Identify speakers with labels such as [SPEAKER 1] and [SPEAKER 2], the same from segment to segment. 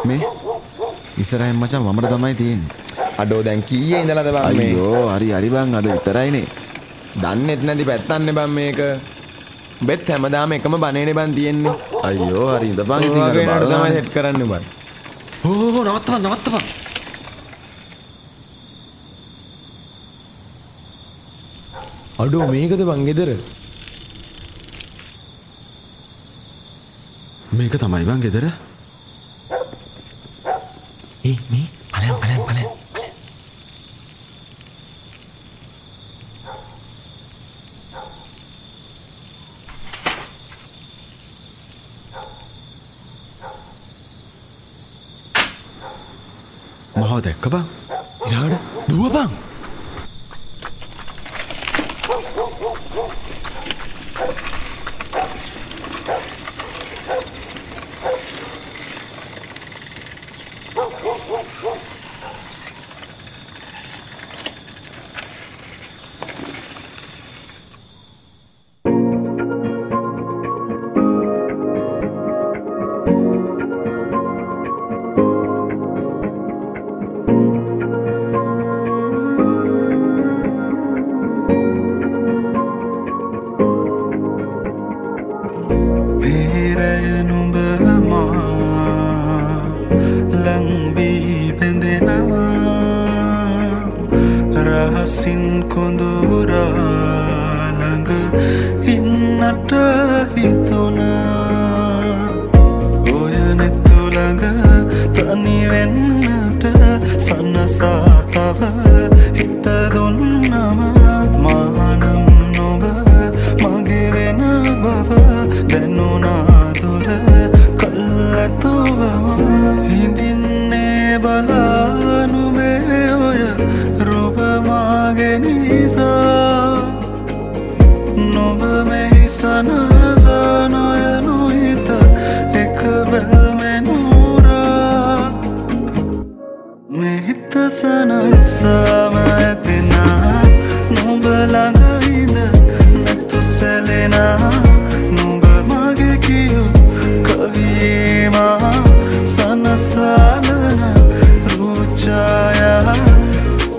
[SPEAKER 1] මේ ඉස්සරහින් මචං වමර තමයි තියෙන්නේ.
[SPEAKER 2] අඩෝ දැන් කීයේ ඉඳලාද බං මේ?
[SPEAKER 1] අයියෝ හරි බං අද විතරයිනේ.
[SPEAKER 2] දන්නෙත් නැති පැත්තන්නේ බං මේක. බෙත් හැමදාම එකම බණේනේ බං තියෙන්නේ.
[SPEAKER 1] අයියෝ හරි ඉඳපන් ඉතින් අර
[SPEAKER 2] තමයි
[SPEAKER 1] බලන්න.
[SPEAKER 2] සෙට් කරන්න බං.
[SPEAKER 1] ඕ නවත්තපන්.
[SPEAKER 2] අඩෝ මේකද බං ගෙදර?
[SPEAKER 1] මේක තමයි බං ගෙදර.
[SPEAKER 2] මේ ඵලයන්.
[SPEAKER 1] මහව දැක්ක බං.
[SPEAKER 2] ඉරාඩ දුව බං.
[SPEAKER 3] රහසින් කොඳුරා ළඟ ඉන්නට හිතුණා. ඔය නෙතු ළඟ තනි වෙන්නට සනසා තව හිත දුන්නම මානම් නොබ මගේ වෙන බව දැනුණා දුර කල්ැතුවම හිඳින්නේ බලානු මේ ඔය රූප මාගේ නිසා නොබ මෙහි සනසා නොයනු හිත එක බැල්මෙනුරා මෙහිත සනසාම ඇතිනා නොබ ළඟ ඉඳ නැතු සැලෙනා නොබ මගේ කියු කවීමා සනසාලන රූචායා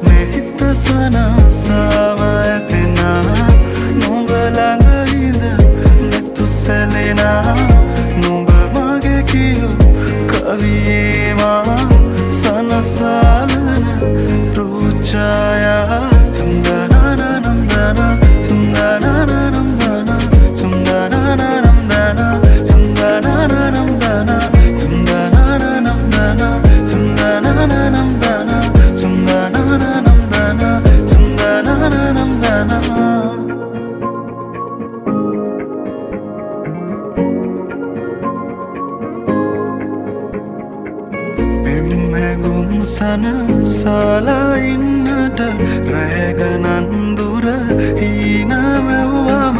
[SPEAKER 3] මෙහිත සනසාම ඇතිනා නොබ ළඟ ඉඳ නැතු සැලෙනා නොබ මගේ කියු කවීමා සනසාලන රූචායා තුන්දනනනම්දන තුන්දනනනම්දන තුන්දනනනම්දන තුන්දනනනම්දන තුන්දනනනම්දන තුන්දනනනම්දන තුන්දනනනම්දන තුන්දනනනම්දන එම්මැගුම් සනසලා ඉන්නට රැගනන්දුර හීනමැව්වම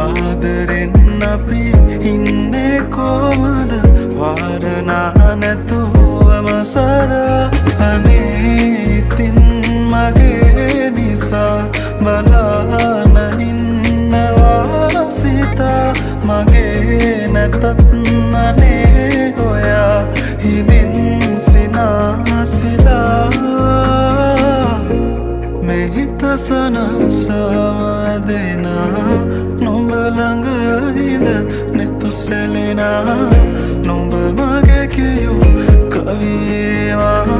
[SPEAKER 3] ආදරෙන් අපි ඉන්නේ කොමද වාරනා නැතුවම සදා අනේතින් මගේ නිසා බලාන ඉන්නවා සිතා මගේ නැතත් අනේ ඔයා හිදින් සිනාසිලා මෙහිත සනසවදෙනා නොඹ ළඟ හිඳ නෙතු සැලෙනා නොඹ මගේ කියු කවීවා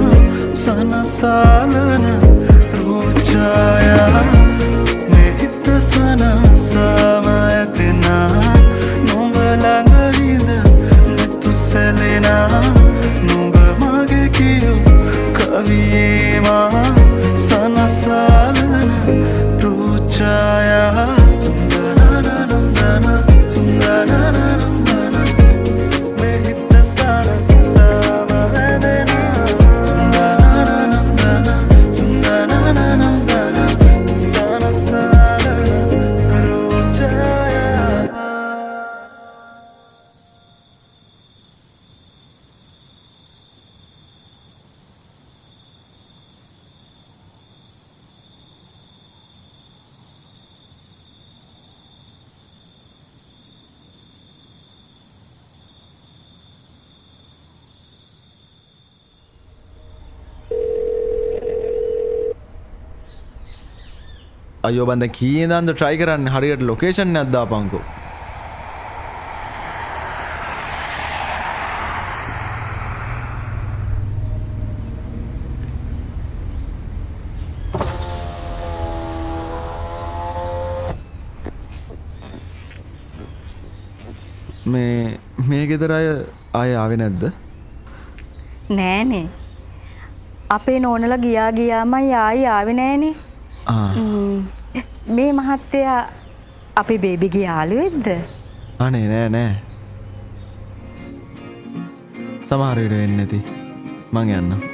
[SPEAKER 3] සනසාලන රූචායා මෙහිත සනසම ඇතිනා නොඹ ළඟ හිඳ නෙතු සැලෙනා නොඹ මගේ කියු කවීවා සනසාලන රූචායා තුන්දනනනම්දන තුන්දනනනම්දන මෙහිත සනසම ඇතිනා තුන්දනනනම්දන තුන්දනනනම්දන සනසාලන රූචායා
[SPEAKER 1] අයෝ බන්ද කීයේදාන්ද try කරන්නේ හරියට location එකක් දාපන්කෝ. මේ ගෙදර අය ආයේ ආවේ නැද්ද?
[SPEAKER 4] නෑනේ. අපේ නෝනලා ගියාමයි ආවේ නෑනේ. මේ මහත්තයා අපේ බේබිගේ යාළුවෙක්ද?
[SPEAKER 1] අනේ නෑ. සමහර විට වෙන්නේ නැති. මං යන්නම්.